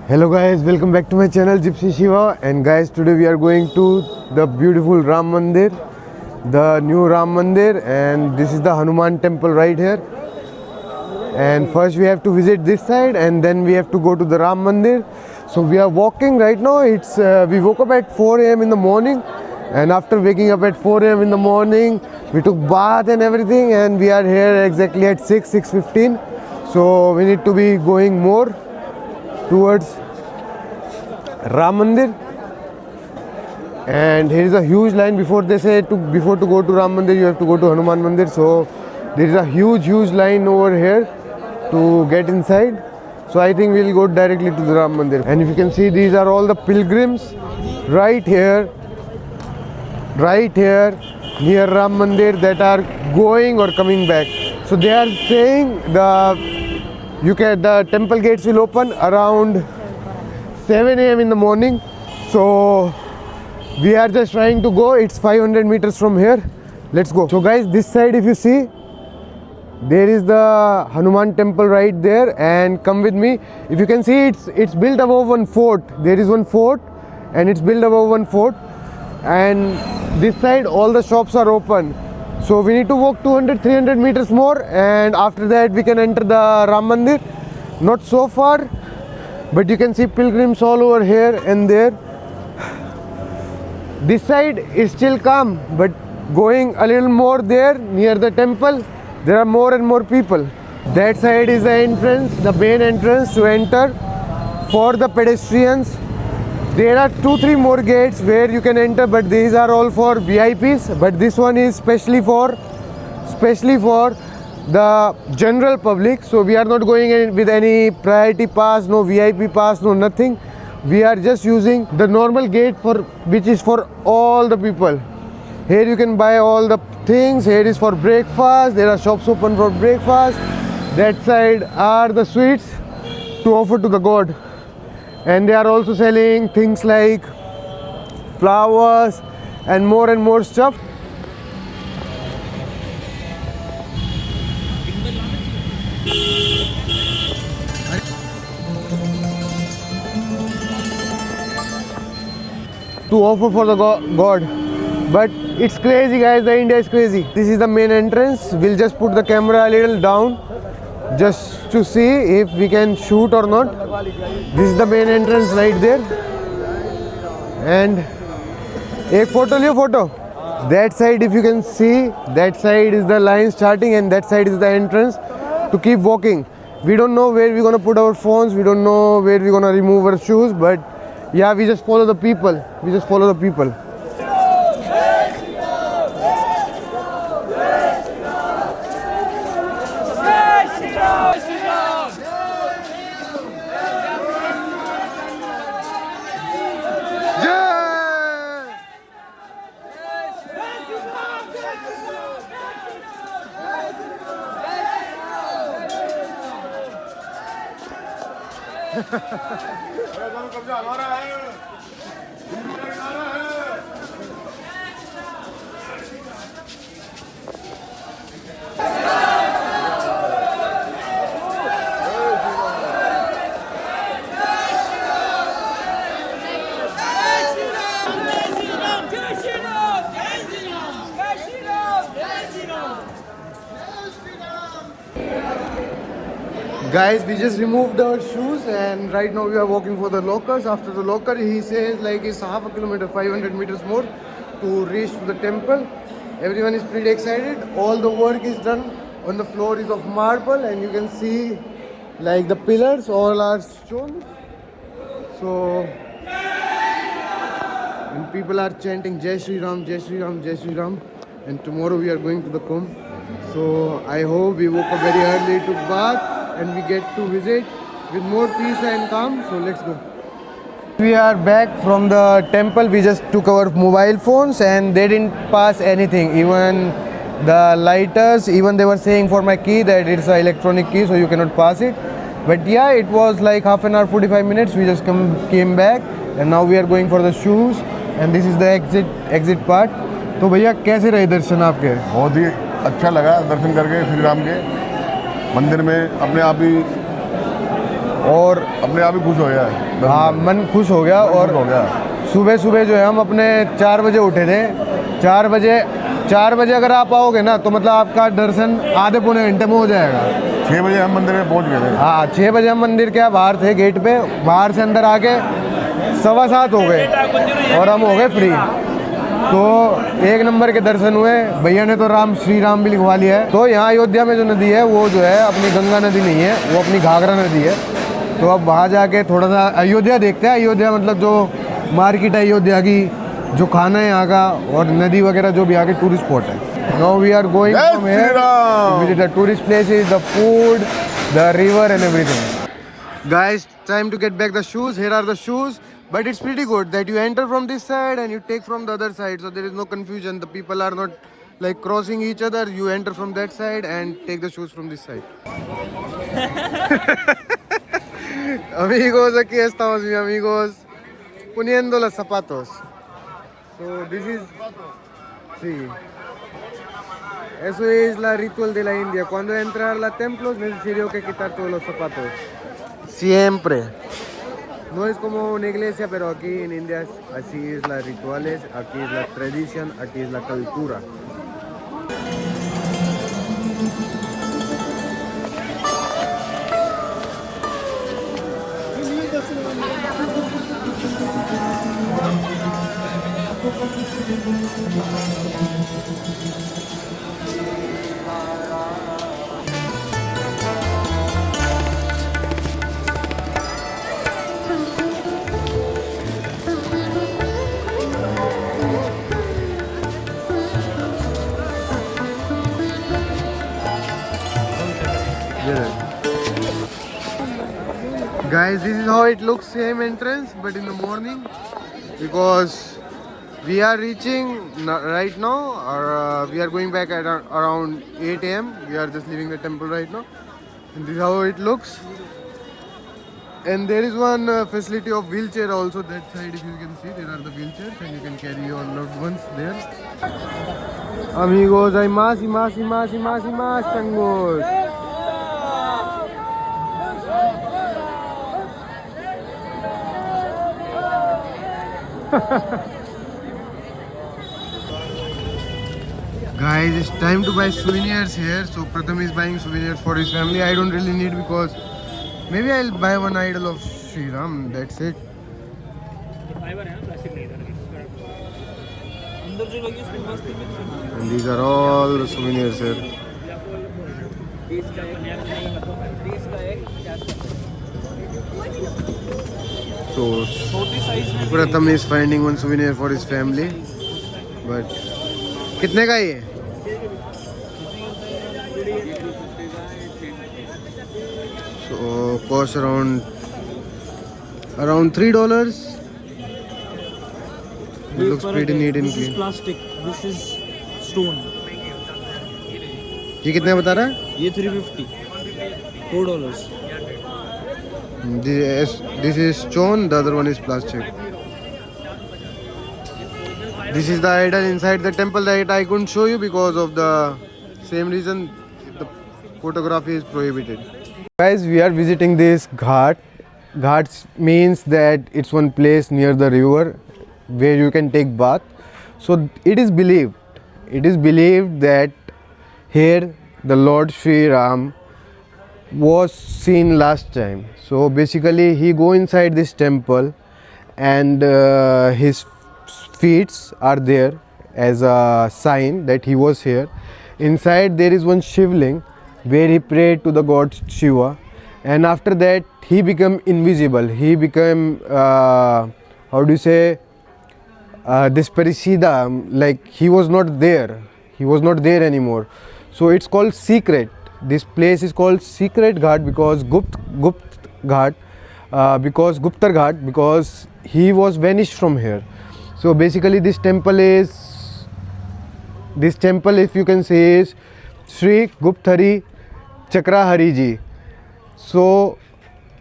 Hello guys, welcome back to my channel Gypsy Shiva, and guys, today we are going to the beautiful Ram Mandir, the new Ram Mandir, and this is the Hanuman temple right here. And first we have to visit this side and then we have to go to the Ram Mandir. So we are walking right now. We woke up at 4 a.m. in the morning, and after waking up at 4 a.m. in the morning we took bath and everything, and we are here exactly at 6:15. So we need to be going more towards Ram Mandir, and here is a huge line. Before they say before to go to Ram Mandir you have to go to Hanuman Mandir, so there is a huge line over here to get inside. So I think we'll go directly to the Ram Mandir. And if you can see, these are all the pilgrims right here near Ram Mandir that are going or coming back. So they are saying the temple gates will open around 7 a.m. in the morning. So we are just trying to go. It's 500 meters from here. Let's go. So guys, this side if you see, there is the Hanuman temple right there, and come with me. If you can see, it's built above one fort. There is one fort and it's built above one fort, and this side all the shops are open. So we need to walk 200-300 meters more, and after that we can enter the Ram Mandir. Not so far, but you can see pilgrims all over here and there. This side is still calm, but going a little more there near the temple, there are more and more people. That side is the entrance, the main entrance to enter for the pedestrians. There are 2-3 more gates where you can enter, but these are all for VIPs. But this one is specially for the general public. So we are not going in with any priority pass, no VIP pass, no nothing. We are just using the normal gate which is for all the people. Here you can buy all the things. Here is for breakfast. There are shops open for breakfast. That side are the sweets to offer to the god. And they are also selling things like flowers and more stuff. To offer for the god. But it's crazy guys, the India is crazy. This is the main entrance. We'll just put the camera a little down just to see if we can shoot or not. This is the main entrance right there. And एक photo Leo photo. That side if you can see, that side is the line starting and that side is the entrance to keep walking. We don't know where we're gonna put our phones, we don't know where we're gonna remove our shoes, but yeah, we just follow the people. Guys, we just removed our shoes and right now we are walking for the lockers. After the locker, he says like it's half a kilometer, 500 meters more to reach to the temple. Everyone is pretty excited. All the work is done on the floor is of marble, and you can see like the pillars all are stone. So and people are chanting Jai Shri Ram, Jai Shri Ram, Jai Shri Ram. And tomorrow we are going to the Kumbh. So I hope we woke up very early, took bath, and we get to visit with more peace and calm. So let's go. We are back from the temple. We just took our mobile phones and they didn't pass anything. Even the lighters, even they were saying for my key that it's an electronic key, so you cannot pass it. But yeah, it was like half an hour, 45 minutes. We just came back and now we are going for the shoes. And this is the exit part. तो भैया कैसे रहे दर्शन आपके? बहुत ही अच्छा लगा दर्शन करके श्री राम के मंदिर में। अपने आप ही और अपने आप ही खुश हो गया। हाँ, मन खुश हो गया। और हो गया। सुबह सुबह जो है हम अपने 4 बजे उठे थे। 4 बजे अगर आप आओगे ना तो मतलब आपका दर्शन आधे पौने घंटे में हो जाएगा। 6 बजे हम मंदिर में पहुंच गए थे। हाँ, 6 बजे हम मंदिर के बाहर थे, गेट पे। बाहर से अंदर आके 7:15 हो गए और हम हो गए फ्री। तो एक नंबर के दर्शन हुए। भैया ने तो श्री राम भी लिखवा लिया है। तो यहाँ अयोध्या में जो नदी है वो जो है अपनी गंगा नदी नहीं है, वो अपनी घाघरा नदी है। तो अब वहाँ जाके थोड़ा सा अयोध्या देखते हैं। अयोध्या मतलब जो मार्केट है अयोध्या की, जो खाना है यहाँ का, और नदी वगैरह जो भी यहाँ के टूरिस्ट स्पॉट है। Now we are going from here visit the tourist places, the food, the river and everything. Guys, time to get back the shoes. Here are the shoes. But it's pretty good that you enter from this side and you take from the other side, so there is no confusion. The people are not like crossing each other. You enter from that side and take the shoes from this side. Amigos, aquí estamos, mis amigos, poniendo los zapatos. So this is, sí, eso es la ritual de la India. Cuando entrar a los templos es necesario que quitar todos los zapatos. Siempre. No es como una iglesia, pero aquí en India así es las rituales, aquí es la tradición, aquí es la cultura. Guys, this is how it looks, same entrance but in the morning, because we are reaching right now, or we are going back at around 8 a.m. We are just leaving the temple right now, and this is how it looks. And there is one facility of wheelchair also that side. If you can see, there are the wheelchairs and you can carry your loved ones there. Amigos, hay más y más y más y más y más changos. Guys, it's time to buy souvenirs here. So Pratham is buying souvenirs for his family. I don't really need, because maybe I'll buy one idol of Sri Ram. That's it. And these are all the souvenirs here. So Pratham is finding one souvenir for his family. But कितने का ये? So cost around $3. It looks pretty neat and clean. This is plastic. This is stone. ये कितने बता रहा है? ये 350. $4. This is stone, the other one is plastic. This is the idol inside the temple that I couldn't show you because of the same reason the photography is prohibited. Guys, we are visiting this ghat. Ghats means that it's one place near the river where you can take bath. So it is believed that here the Lord Sri Ram was seen last time. So basically he go inside this temple and his feet are there as a sign that he was here. Inside there is one shivling where he prayed to the god Shiva, and after that he became invisible. He became disparisida, like he was not there. He was not there anymore. So it's called secret. This place is called Secret Ghat because Guptar Ghat, because he was vanished from here. So basically this temple, if you can say, is Sri Gupthari Chakrahari Ji. So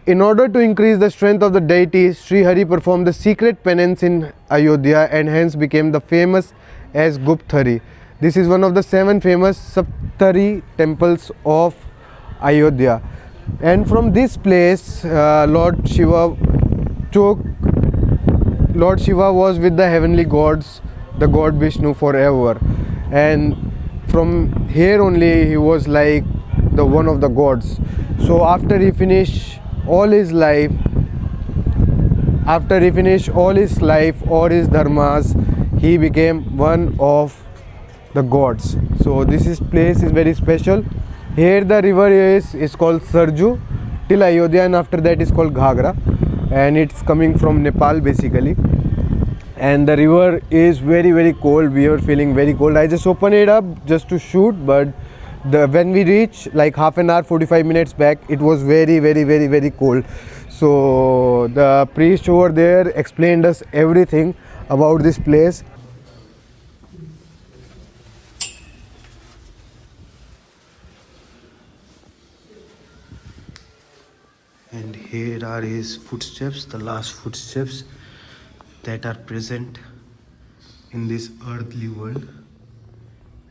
in order to increase the strength of the deity, Sri Hari performed the secret penance in Ayodhya and hence became the famous as Gupthari. This is one of the 7 famous Saptari temples of Ayodhya. And from this place, Lord Shiva was with the heavenly gods, the god Vishnu forever, and from here only he was like the one of the gods. So after he finished all his life, or his dharmas, he became one of the gods. So place is very special. Here the river is called Sarju till Ayodhya, and after that is called Ghagra, and it's coming from Nepal basically. And the river is very, very cold. We were feeling very cold. I just opened it up just to shoot, but when we reached like half an hour, 45 minutes back, it was very, very, very, very cold. So the priest over there explained us everything about this place. And here are his footsteps, the last footsteps that are present in this earthly world.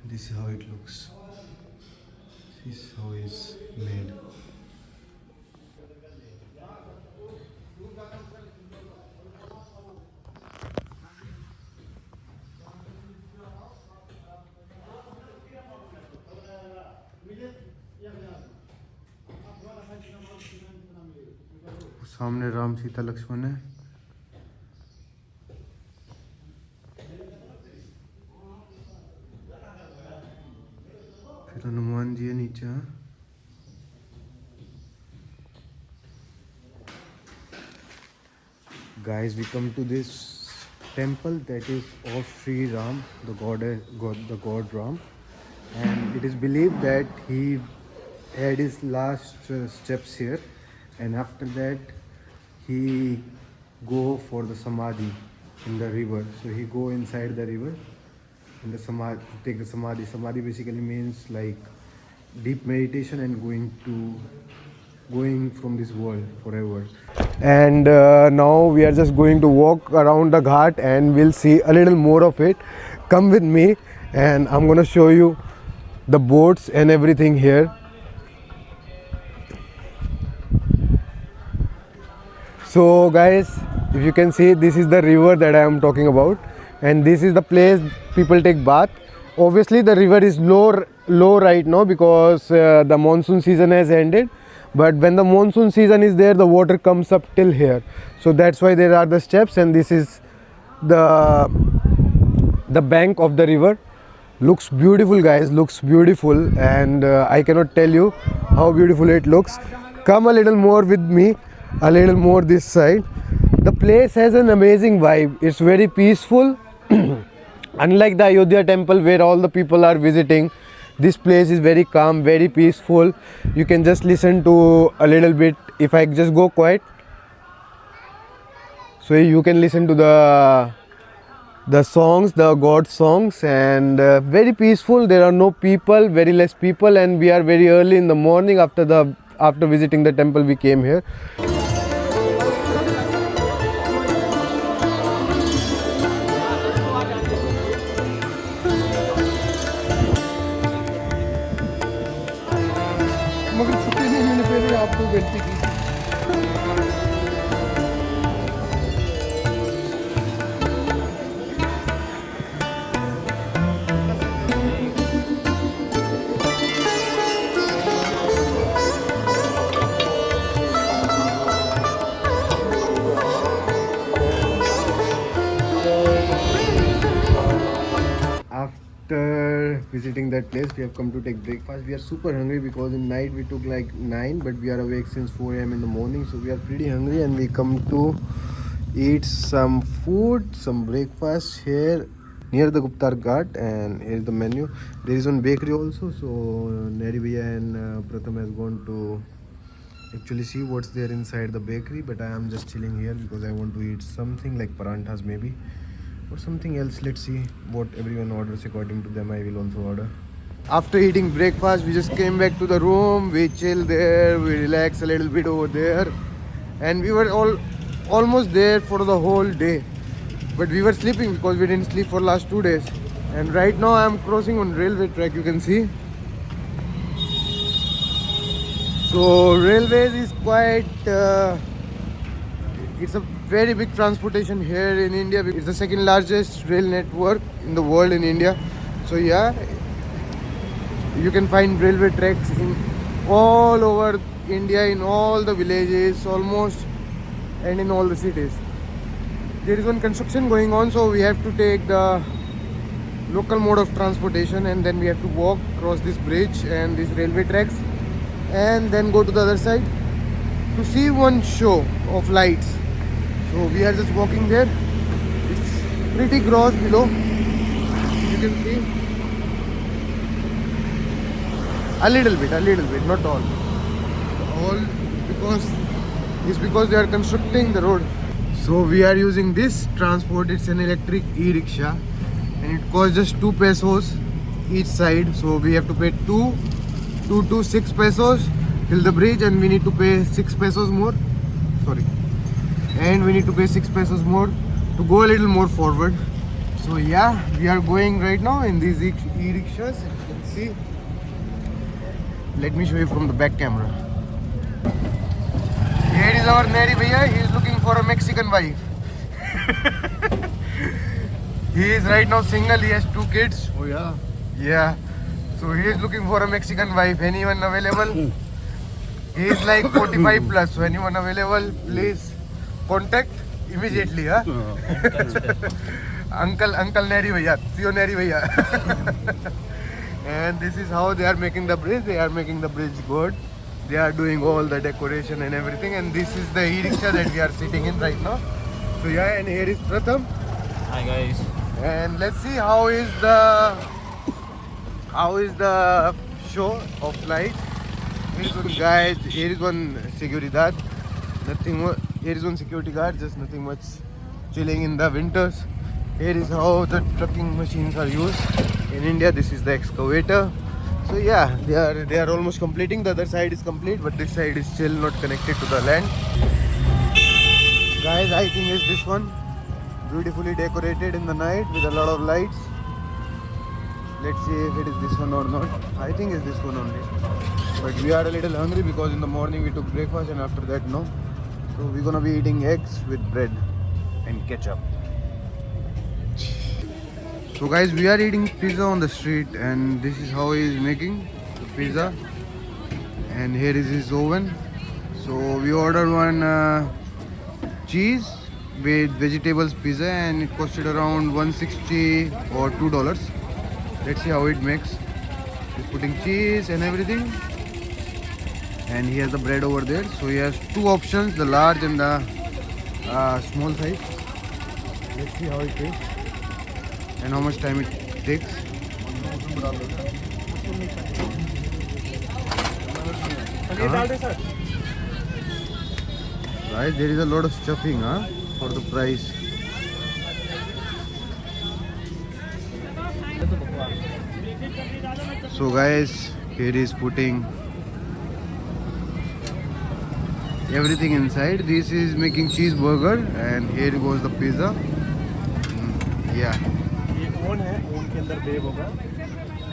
This is how it looks. This is how it's made. सामने राम सीता लक्ष्मण है. फिर हनुमान जी है नीचे. Guys, we come to this temple that is of Sri Ram, the god Ram, and it is believed that he had his last steps here, and after that he go for the samadhi in the river. So he go inside the river in the samadhi, take the samadhi. Samadhi basically means like deep meditation and going from this world forever. And now we are just going to walk around the ghat and we'll see a little more of it. Come with me and I'm gonna show you the boats and everything here. So guys, if you can see, this is the river that I am talking about, and this is the place people take bath. Obviously the river is low right now because the monsoon season has ended, but when the monsoon season is there, the water comes up till here. So that's why there are the steps, and this is the bank of the river. Looks beautiful guys, looks beautiful, and I cannot tell you how beautiful it looks. Come a little more with me, a little more this side. The place has an amazing vibe. It's very peaceful. Unlike the Ayodhya temple where all the people are visiting, this place is very calm, very peaceful. You can just listen to a little bit. If I just go quiet, so you can listen to the songs, the God songs, and very peaceful. There are no people, very less people, and we are very early in the morning after visiting the temple we came here. मगर छुट्टी नहीं मिली, फिर आपको गलती की. After visiting that place, we have come to take breakfast. We are super hungry because in night we took like 9, but we are awake since 4 a.m. in the morning, so we are pretty hungry, and we come to eat some food, some breakfast here near the Guptar Ghat. And here's the menu. There is one bakery also, so Neri Bhaiya and Pratham has gone to actually see what's there inside the bakery, but I am just chilling here because I want to eat something like paranthas maybe, or something else. Let's see what everyone orders. According to them, I will also order. After eating breakfast, we just came back to the room. We chill there, we relax a little bit over there, and we were almost there for the whole day, but we were sleeping because we didn't sleep for last 2 days. And right now I am crossing on railway track, you can see. So So railways is quite. It's a very big transportation here in India. It's the second largest rail network in the world in India. So yeah, you can find railway tracks in all over India, in all the villages almost, and in all the cities. There is one construction going on, so we have to take the local mode of transportation, and then we have to walk across this bridge and these railway tracks, and then go to the other side to see one show of lights. So we are just walking there. It's pretty gross below, you can see. A little bit, not all because they are constructing the road. So we are using this transport. It's an electric e-rickshaw, and it costs just 2 pesos each side. So we have to pay 2 to 6 pesos till the bridge, and we need to pay 6 pesos more. And we need to pay 6 pesos more to go a little more forward. So yeah, we are going right now in these e-rickshaws. You can see. Let me show you from the back camera. Here is our Neri Bhaiya. He is looking for a Mexican wife. He is right now single. He has 2 kids. Oh yeah. Yeah. So he is looking for a Mexican wife. Anyone available? He is like 45 plus. So anyone available, please contact immediately. Huh? Uncle Neri Bhaiya. Tio Neri Bhaiya. And this is how they are making the bridge. They are making the bridge good. They are doing all the decoration and everything. And this is the e-rickshaw that we are sitting in right now. So yeah, and here is Pratham. Hi guys. And let's see how is the show of light. Here is one guy. Here is one security guard. Nothing more. Here is one security guard. Just nothing much. Chilling in the winters. Here is how the trucking machines are used. In India, this is the excavator. So yeah, they are almost completing. The other side is complete, but this side is still not connected to the land. Guys, I think it's this one. Beautifully decorated in the night with a lot of lights. Let's see if it is this one or not. I think it's this one only. But we are a little hungry because in the morning we took breakfast, and after that no. So we're gonna be eating eggs with bread and ketchup. So guys, we are eating pizza on the street, and this is how he is making the pizza. And here is his oven. So we ordered one cheese with vegetables pizza, and it costed around 160 or $2. Let's see how it makes. He's putting cheese and everything, and he has the bread over there. So he has 2 options, the large and the small size. Let's see how it tastes and how much time it takes. Guys, there is a lot of stuffing for the price. So guys, here he is putting everything inside. This is making cheeseburger, and here goes the pizza. Yeah. Oven है, oven के अंदर bake होगा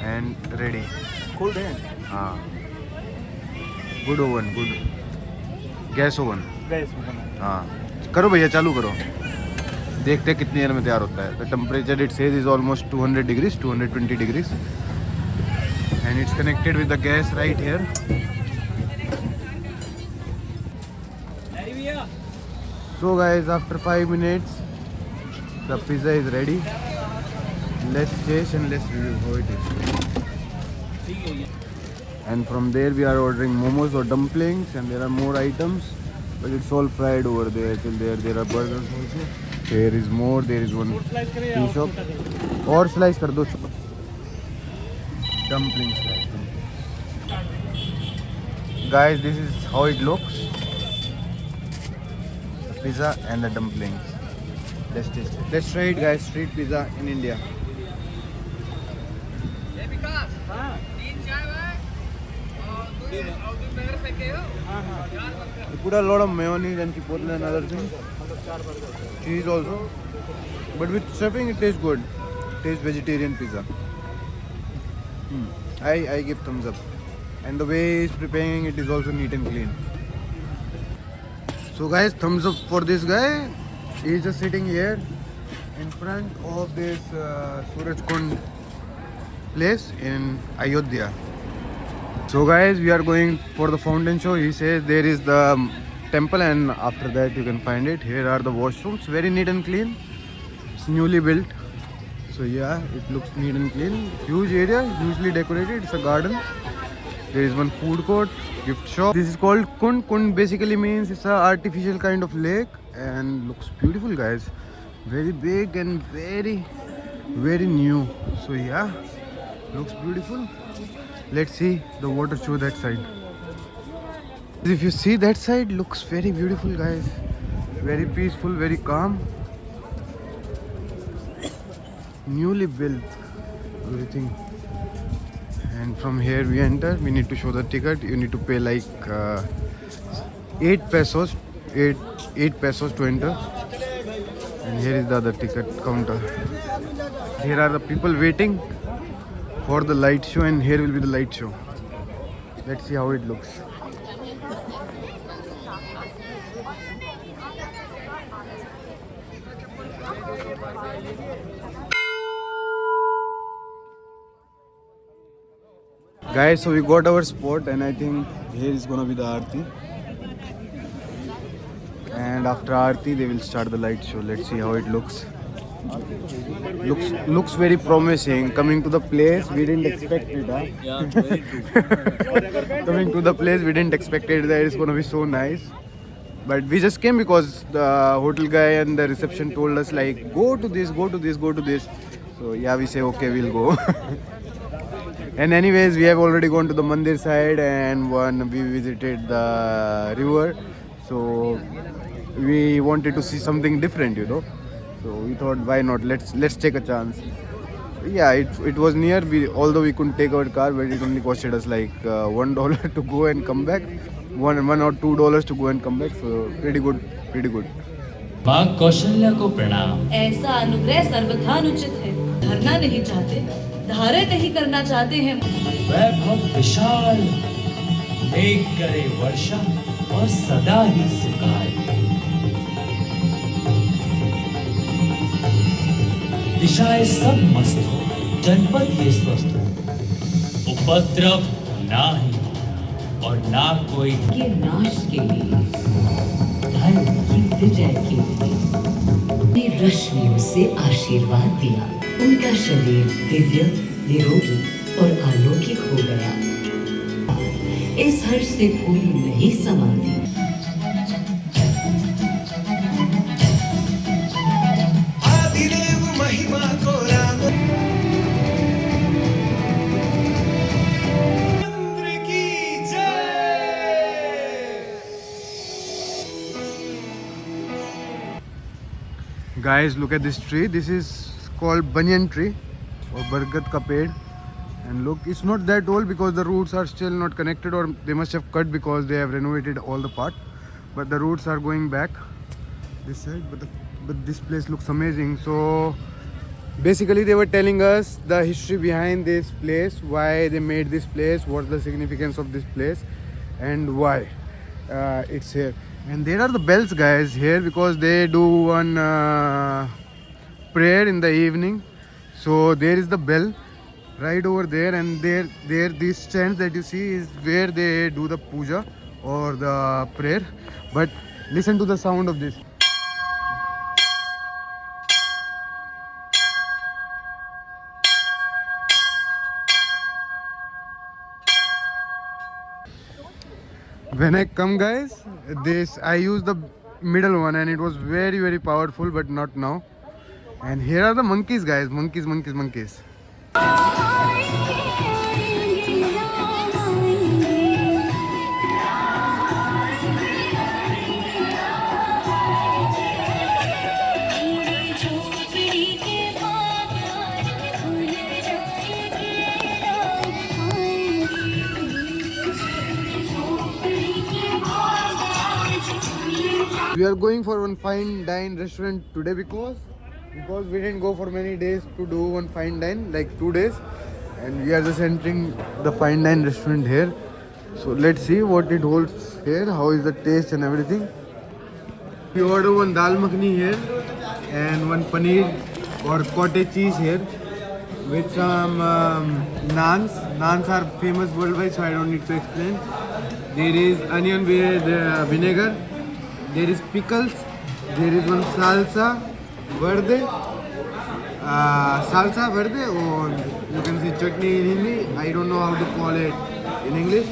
And ready. Cold है हाँ. Good oven, good. Gas oven. Gas oven है हाँ. करो भैया, चालू करो. देखते हैं कितनी देर में तैयार होता है. The temperature it says is almost 200 degrees, 220 degrees. And it's connected with the gas right here. So guys, after 5 minutes, the pizza is ready. Let's taste and let's review how it is. And from there we are ordering momos or dumplings, and there are more items, but it's all fried over there. Till there are burgers also. There is more. There is one tea shop. Or slice kar do. Dumplings. Guys, this is how it looks. The pizza and the dumplings. Let's taste it. Let's try it, guys. Street pizza in India. You put a lot of mayonnaise and chipotle and other things. Cheese also. But with stuffing it tastes good. Tastes vegetarian pizza. I give thumbs up. and the way he's preparing it is also neat and clean. So guys, thumbs up for this guy. He's just sitting here in front of this Surajkund place in Ayodhya. So guys, we are going for the fountain show. He says there is the temple and after that you can find it. Here are the washrooms, very neat and clean. It's newly built. So yeah, it looks neat and clean. Huge area, hugely decorated. It's a garden. There is one food court, gift shop. This is called Kund. Kund basically means it's an artificial kind of lake and looks beautiful, guys. Very big and very new. So yeah, looks beautiful. Let's see the water show that side. If you see that side, looks very beautiful, guys. Very peaceful, very calm. Newly built everything. And from here we enter. We need to show the ticket. You need to pay like 8 pesos to enter. And here is the other ticket counter. Here are the people waiting for the light show, and here will be the light show. Let's see how it looks. Guys, so we got our spot and I think here is gonna be the Aarti. And after Aarti they will start the light show. Let's see how it looks. Looks very promising. Coming to the place we didn't expect it, huh? Yeah, very true. Coming to the place we didn't expect it that it's gonna be so nice. But we just came because the hotel guy and the reception told us like go to this. So yeah, we say okay, we'll go. And anyways, we have already gone to the mandir side and we visited the river. So we wanted to see something different, you know. So we thought, why not? Let's take a chance. Yeah, it was near. Although we couldn't take our car, but it only costed us like $1 to go and come back. $1 or $2 to go and come back. So pretty good. माँ कौशल्या को प्रणाम। ऐसा अनुग्रह सर्वथा अनुचित है। धरना नहीं चाहते, धारण नहीं करना चाहते हैं। वैभव विशाल, मेघ करे वर्षा और सदा ही सुखाए। दिशाएं सब मस्त हो, जनपद ये स्वस्थ हो। उपद्रव ना ही और ना कोई के नाश के लिए, धर्म की विजय के लिए रश्मियों से आशीर्वाद दिया। उनका शरीर दिव्य, निरोगी और अलौकिक हो गया। इस हर्ष से पूरी नहीं समाती। आदिदेव महिमा को राम चंद्र की जय। Guys, look at this tree. This is called banyan tree or bargat ka ped. And look, it's not that old because the roots are still not connected, or they must have cut because they have renovated all the part. But the roots are going back this side. But this place looks amazing. So basically they were telling us the history behind this place, why they made this place, what's the significance of this place, and why it's here. And there are the bells, guys, here because they do one prayer in the evening. So there is the bell right over there, and there these stands that you see is where they do the puja or the prayer. But listen to the sound of this. When I come, guys, I use the middle one and it was very powerful, but not now. And here are the monkeys, guys. Monkeys. We are going for one fine dine restaurant today because we didn't go for many days to do one fine dine, like 2 days, and we are just entering the fine dine restaurant here. So let's see what it holds here. How is the taste and everything? We order one dal makhani here and one paneer or cottage cheese here with some naans. Naans are famous worldwide, so I don't need to explain. There is onion with vinegar. There is pickles. There is one salsa verde. Salsa verde, or you can say chutney in Hindi. I don't know how to call it in English.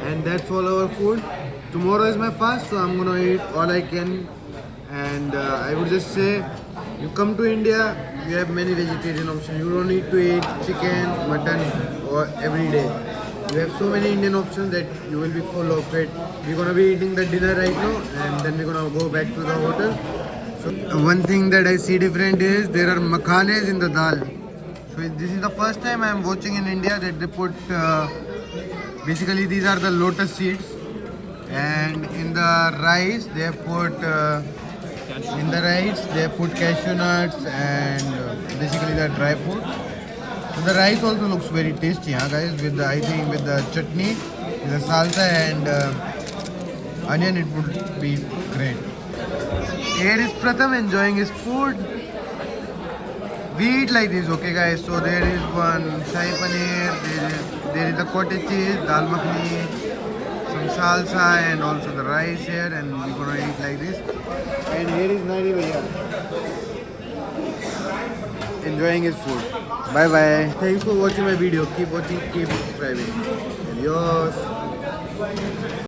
And that's all our food. Tomorrow is my fast, so I'm gonna eat all I can. And I would just say, you come to India, you have many vegetarian options. You don't need to eat chicken, mutton or every day. You have so many Indian options that you will be full of it. We're gonna be eating the dinner right now, and then we're gonna go back to the hotel. So one thing that I see different is there are makhanes in the dal. So this is the first time I'm watching in India that they put basically these are the lotus seeds, and in the rice they have put cashew nuts and basically the dry fruit. So the rice also looks very tasty, huh, guys, with the, I think with the chutney, with the salsa and onion, it would be great. Here is Pratham enjoying his food. We eat like this, okay guys. So there is one shahi paneer, there is the cottage cheese, dal makhani, some salsa and also the rice here, and we're gonna eat like this. And here is Nari Bhaiya enjoying his food. Bye bye. Thanks for watching my video. Keep watching, keep subscribing. Adios.